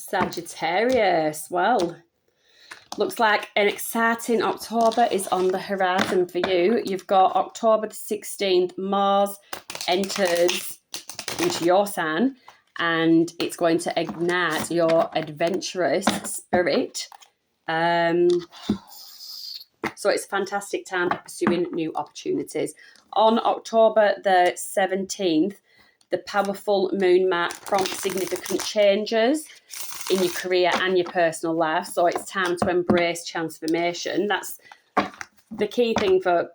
Sagittarius. Well, looks like an exciting October is on the horizon for you. You've got October the 16th, Mars enters into your sign and it's going to ignite your adventurous spirit. So it's a fantastic time for pursuing new opportunities. On October the 17th, the powerful moon might prompt significant changes in your career and your personal life. So it's time to embrace transformation. That's the key thing for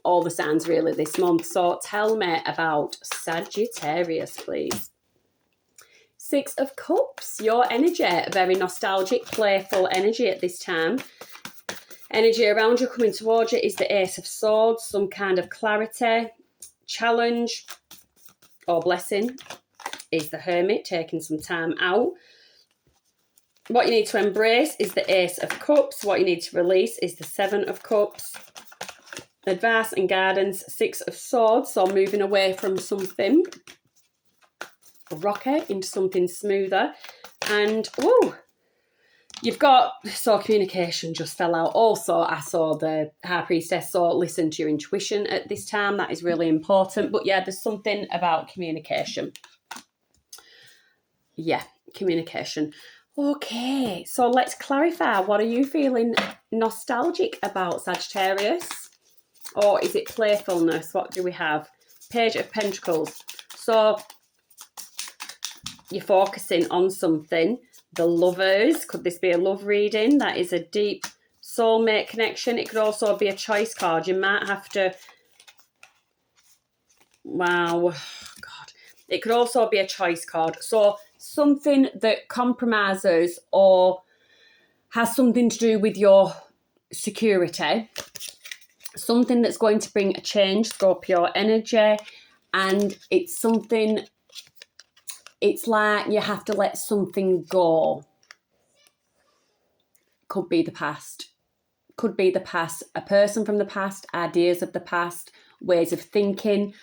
all the signs really this month. So tell me about Sagittarius, please. Six of Cups, your energy, very nostalgic, playful energy at this time. Energy around you coming towards you is the Ace of Swords, some kind of clarity, challenge or blessing is the Hermit, taking some time out. What you need to embrace is the Ace of Cups. What you need to release is the Seven of Cups. Advice and guidance, Six of Swords, so moving away from something rocky into something smoother. And, woo, you've got, so communication just fell out. Also, I saw the High Priestess, so listen to your intuition at this time. That is really important. But yeah, there's something about communication. Yeah, communication. Okay, so let's clarify. What are you feeling nostalgic about, Sagittarius? Or is it playfulness? What do we have? Page of Pentacles. So you're focusing on something. The Lovers, could this be a love reading? That is a deep soulmate connection. It could also be a choice card. You might have to, wow, God. It could also be a choice card. So something that compromises or has something to do with your security. Something that's going to bring a change, Scorpio energy. And it's something, it's like you have to let something go. Could be the past. Could be the past. A person from the past, ideas of the past, ways of thinking.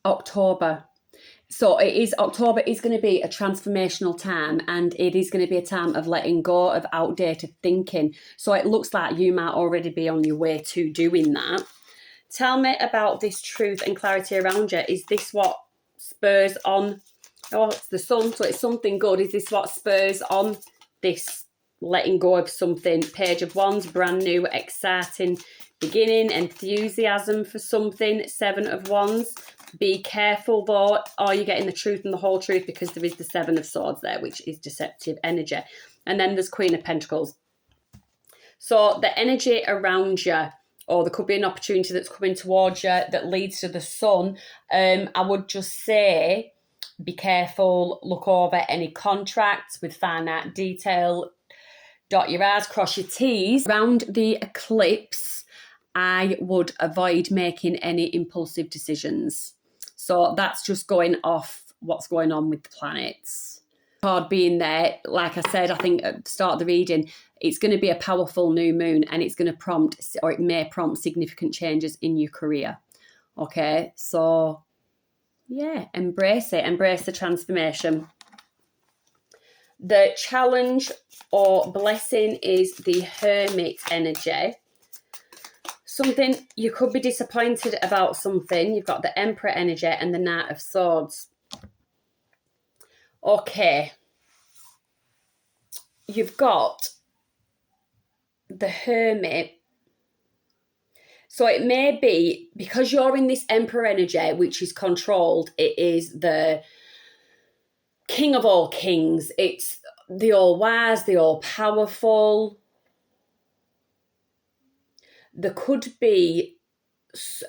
October. So October is going to be a transformational time, and it is going to be a time of letting go of outdated thinking. So it looks like you might already be on your way to doing that. Tell me about this truth and clarity around you. Is this what spurs on? Oh, it's the sun, so it's something good. Is this what spurs on this letting go of something? Page of Wands, brand new, exciting beginning, enthusiasm for something. Seven of Wands. Be careful though, are you getting the truth and the whole truth? Because there is the Seven of Swords there, which is deceptive energy. And then there's Queen of Pentacles. So the energy around you, or there could be an opportunity that's coming towards you that leads to the sun. I would just say, be careful, look over any contracts with finite detail, dot your I's, cross your T's. Around the eclipse, I would avoid making any impulsive decisions. So that's just going off what's going on with the planets. Card being there, like I said, I think at the start of the reading, it's going to be a powerful new moon and it's going to prompt, or it may prompt significant changes in your career. Okay, so yeah, embrace it, embrace the transformation. The challenge or blessing is the Hermit energy. Something, you could be disappointed about something. You've got the Emperor energy and the Knight of Swords. Okay. You've got the Hermit. So it may be, because you're in this Emperor energy, which is controlled, it is the King of all kings. It's the all-wise, the all-powerful. There could be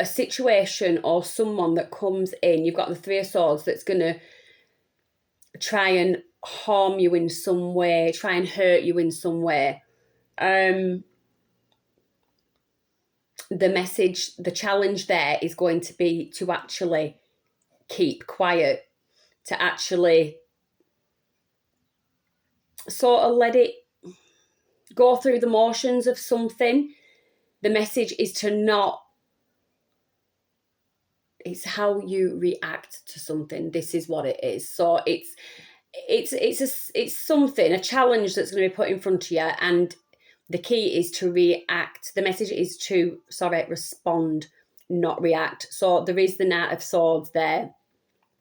a situation or someone that comes in. You've got the Three of Swords that's going to try and harm you in some way, try and hurt you in some way. The message, the challenge there is going to be to actually keep quiet, to actually sort of let it go through the motions of something. The message is to not it's how you react to something. This is what it is. So it's something, a challenge that's going to be put in front of you, and the key is to react. The message is to, respond, not react. So there is the Knight of Swords there,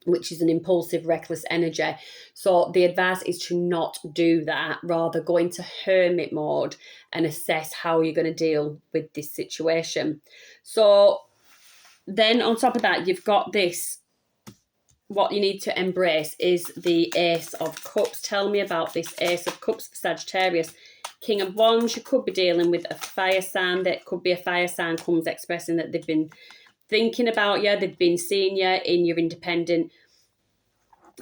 which is an impulsive, reckless energy. So the advice is to not do that, rather go into hermit mode and assess how you're going to deal with this situation. So then on top of that, you've got this, what you need to embrace is the Ace of Cups. Tell me about this Ace of Cups for Sagittarius. King of Wands, you could be dealing with a fire sign. That could be a fire sign comes expressing that they've been thinking about you, they've been seeing you in your independent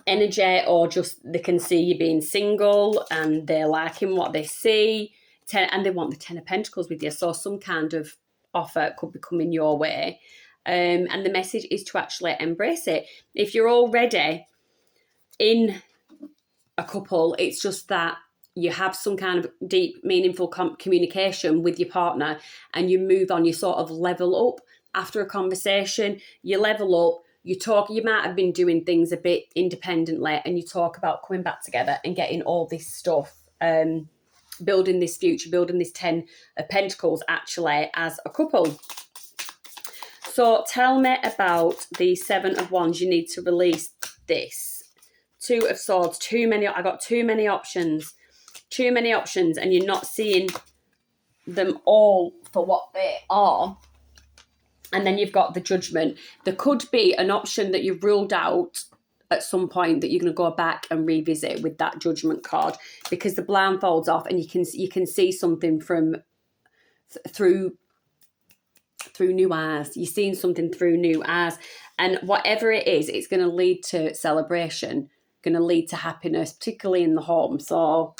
energy, or just they can see you being single and they're liking what they see, and they want the Ten of Pentacles with you. So some kind of offer could be coming your way. And the message is to actually embrace it. If you're already in a couple, it's just that you have some kind of deep, meaningful communication with your partner, and you move on, you sort of level up after a conversation, you level up, you talk, you might have been doing things a bit independently, and you talk about coming back together and getting all this stuff, building this future, building this 10 of Pentacles actually as a couple. So tell me about the Seven of Wands. You need to release this. Two of Swords, I got too many options, and you're not seeing them all for what they are. And then you've got the Judgment. There could be an option that you've ruled out at some point that you're going to go back and revisit with that Judgment card, because the blindfold's off and you can see something from through new eyes. You're seeing something through new eyes, and whatever it is, it's going to lead to celebration, going to lead to happiness, particularly in the home. So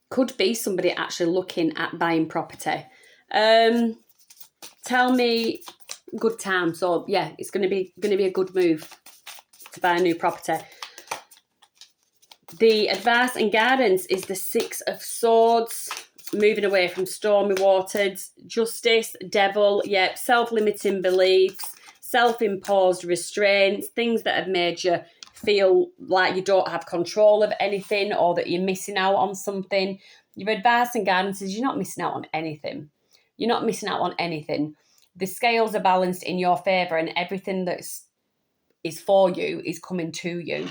could be somebody actually looking at buying property. Tell me good time. So yeah, it's going to be a good move to buy a new property. The advice and guidance is the Six of Swords, moving away from stormy waters. Justice, Devil, yeah, self-limiting beliefs, self-imposed restraints, things that have made you feel like you don't have control of anything, or that you're missing out on something. Your advice and guidance is you're not missing out on anything. You're not missing out on anything. The scales are balanced in your favour, and everything that is for you is coming to you.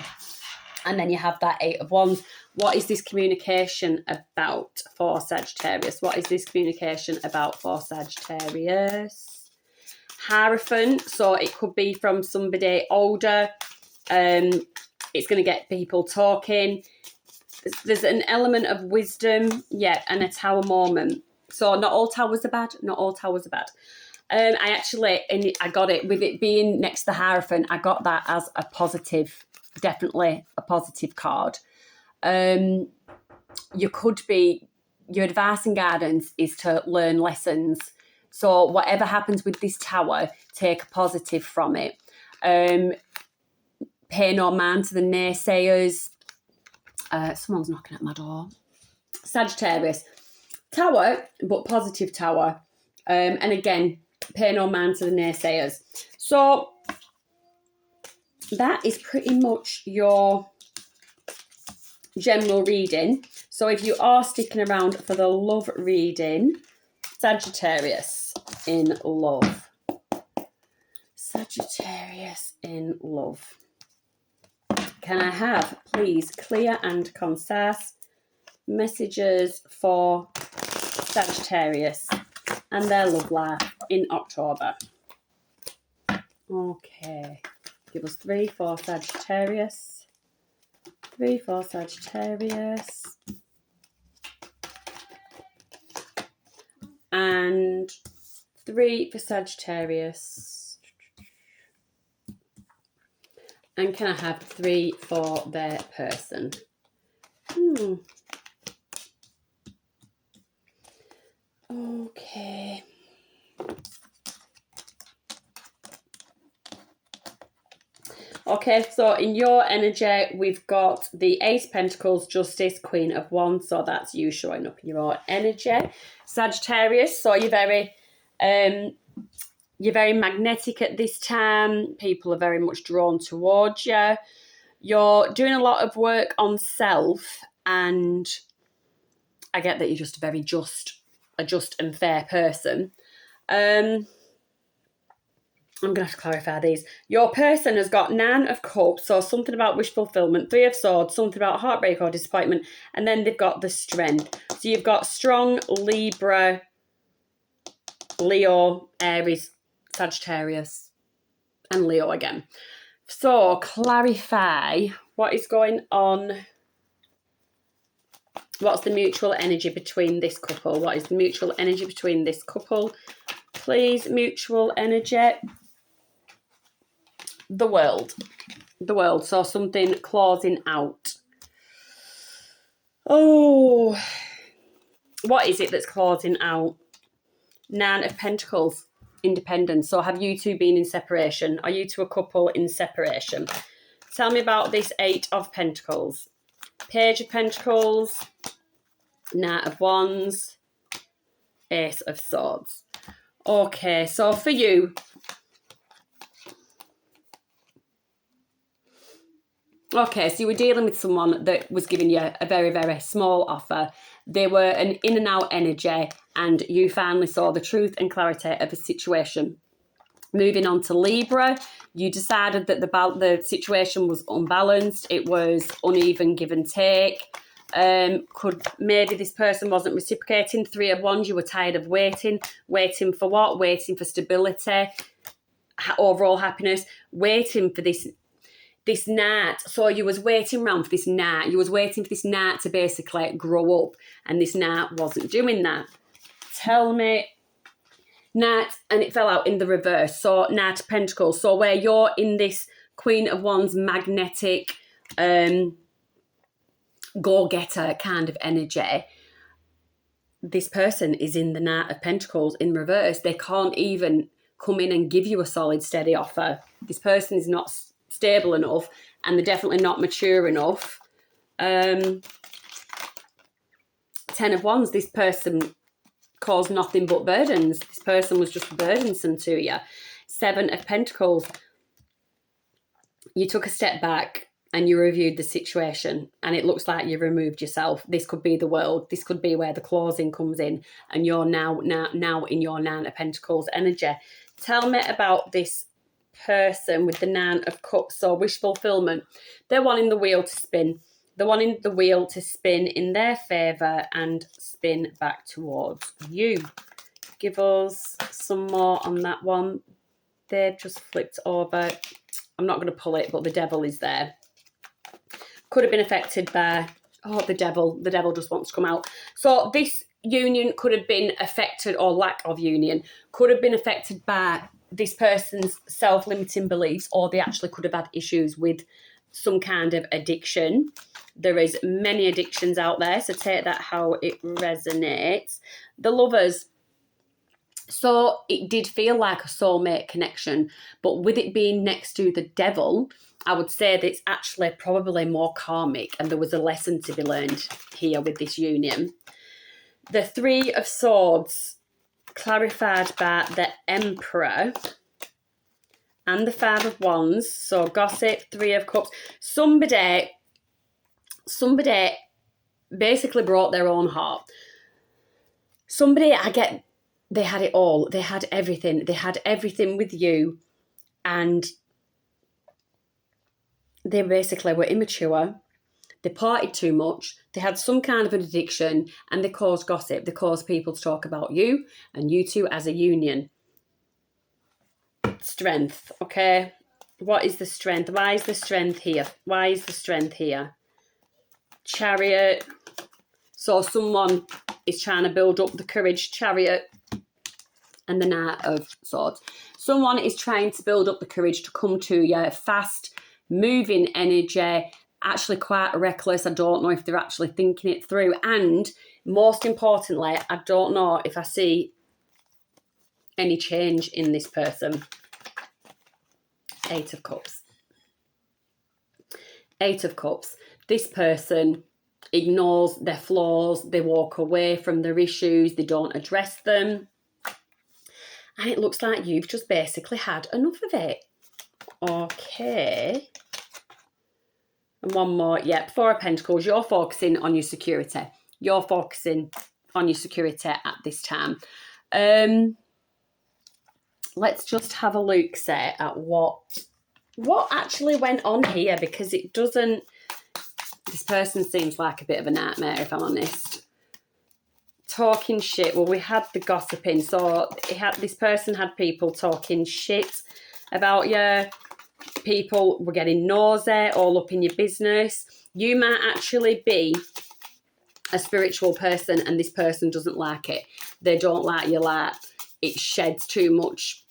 And then you have that Eight of Wands. What is this communication about for Sagittarius? What is this communication about for Sagittarius? Hierophant. So it could be from somebody older. It's going to get people talking. There's an element of wisdom, yeah, and a tower moment. So not all towers are bad. Not all towers are bad. I got it with it being next to the Hierophant. I got that as a positive, definitely a positive card. You could be, your advice and guidance is to learn lessons. So whatever happens with this tower, take a positive from it. Pay no mind to the naysayers. Someone's knocking at my door. Sagittarius. Tower, but positive tower. And again, pay no mind to the naysayers. So that is pretty much your general reading. So if you are sticking around for the love reading, Sagittarius in love. Sagittarius in love. Can I have, please, clear and concise messages for Sagittarius and their love life in October? Okay. Give us 3 for Sagittarius. 3 for Sagittarius. And 3 for Sagittarius. And can I have 3 for their person? Okay. Okay, so in your energy, we've got the Ace of Pentacles, Justice, Queen of Wands. So that's you showing up in your own energy. Sagittarius, so you're very You're very magnetic at this time. People are very much drawn towards you. You're doing a lot of work on self, and I get that you're just a very just and fair person. I'm going to have to clarify these. Your person has got 9 of Cups, so something about wish fulfillment, 3 of Swords, something about heartbreak or disappointment, and then they've got the Strength. So you've got strong Libra, Leo, Aries, Sagittarius, and Leo again. So clarify what is going on. What's the mutual energy between this couple? What is the mutual energy between this couple? Please, mutual energy. The World. The World. So something closing out. Oh, what is it that's closing out? 9 of Pentacles. Independence. So have you two been in separation? Are you two a couple in separation? Tell me about this 8 of Pentacles. Page of Pentacles. Knight of Wands. Ace of Swords. Okay, so for you, okay, so you were dealing with someone that was giving you a very, very small offer. They were an in and out energy, and you finally saw the truth and clarity of the situation. Moving on to Libra, you decided that the situation was unbalanced. It was uneven give and take. Maybe this person wasn't reciprocating. 3 of Wands, you were tired of waiting. Waiting for what? Waiting for stability, overall happiness, waiting for this knight. So you was waiting around for this knight. You was waiting for this knight to basically grow up, and this knight wasn't doing that. Tell me, knight, and it fell out in the reverse. So Knight of Pentacles. So where you're in this Queen of Wands magnetic, go-getter kind of energy, this person is in the Knight of Pentacles in reverse. They can't even come in and give you a solid, steady offer. This person is not stable enough, and they're definitely not mature enough. 10 of Wands, this person caused nothing but burdens. This person was just burdensome to you. 7 of Pentacles, you took a step back and you reviewed the situation, and it looks like you removed yourself. This could be the World. This could be where the closing comes in, and you're now in your 9 of Pentacles energy. Tell me about this person with the 9 of Cups. So wish fulfillment. They're wanting the wheel to spin. They're wanting the wheel to spin in their favour and spin back towards you. Give us some more on that one. They've just flipped over. I'm not going to pull it, but the Devil is there. Could have been affected by, the Devil. The Devil just wants to come out. So this union could have been affected, or lack of union, could have been affected by this person's self-limiting beliefs, or they actually could have had issues with some kind of addiction. There is many addictions out there, so take that how it resonates. The Lovers. So it did feel like a soulmate connection, but with it being next to the Devil, I would say that it's actually probably more karmic, and there was a lesson to be learned here with this union. The 3 of Swords, clarified by the Emperor, and the 5 of Wands. So gossip, 3 of Cups. Somebody basically broke their own heart. Somebody, I get, they had it all. They had everything. They had everything with you, and they basically were immature. They partied too much. They had some kind of an addiction, and they caused gossip. They caused people to talk about you and you two as a union. Strength, okay? What is the strength? Why is the strength here? Why is the strength here? Chariot. So someone is trying to build up the courage. Chariot. And the Knight of Swords. Someone is trying to build up the courage to come to you. Fast moving energy. Actually quite reckless. I don't know if they're actually thinking it through. And most importantly, I don't know if I see any change in this person. 8 of Cups. 8 of Cups. This person ignores their flaws. They walk away from their issues. They don't address them. And it looks like you've just basically had enough of it. Okay. And one more. Yep, Four of Pentacles. You're focusing on your security. You're focusing on your security at this time. Let's just have a look, say, at what actually went on here, because it doesn't... This person seems like a bit of a nightmare, if I'm honest. Talking shit. Well, we had the gossiping. So this person had people talking shit about you. People were getting nosy all up in your business. You might actually be a spiritual person and this person doesn't like it. They don't like your light. It sheds too much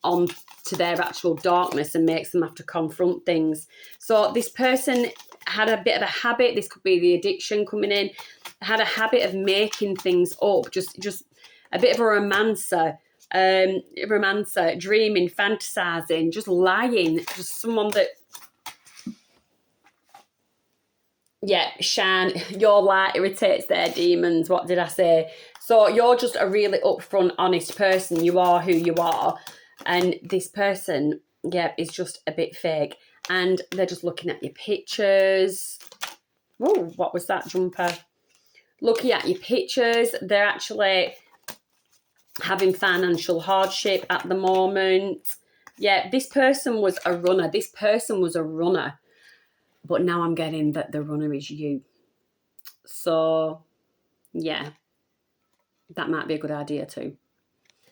on to their actual darkness and makes them have to confront things. So this person had a bit of a habit, this could be the addiction coming in, had a habit of making things up, just a bit of a romancer, dreaming, fantasizing, just lying, just someone that... Yeah, Shan, your light irritates their demons. What did I say? So you're just a really upfront, honest person. You are who you are. And this person, yeah, is just a bit fake. And they're just looking at your pictures. Oh, what was that jumper? Looking at your pictures. They're actually having financial hardship at the moment. Yeah, this person was a runner. This person was a runner. But now I'm getting that the runner is you. So, yeah, that might be a good idea too.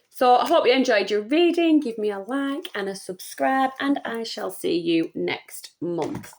So I hope you enjoyed your reading. Give me a like and a subscribe, and I shall see you next month.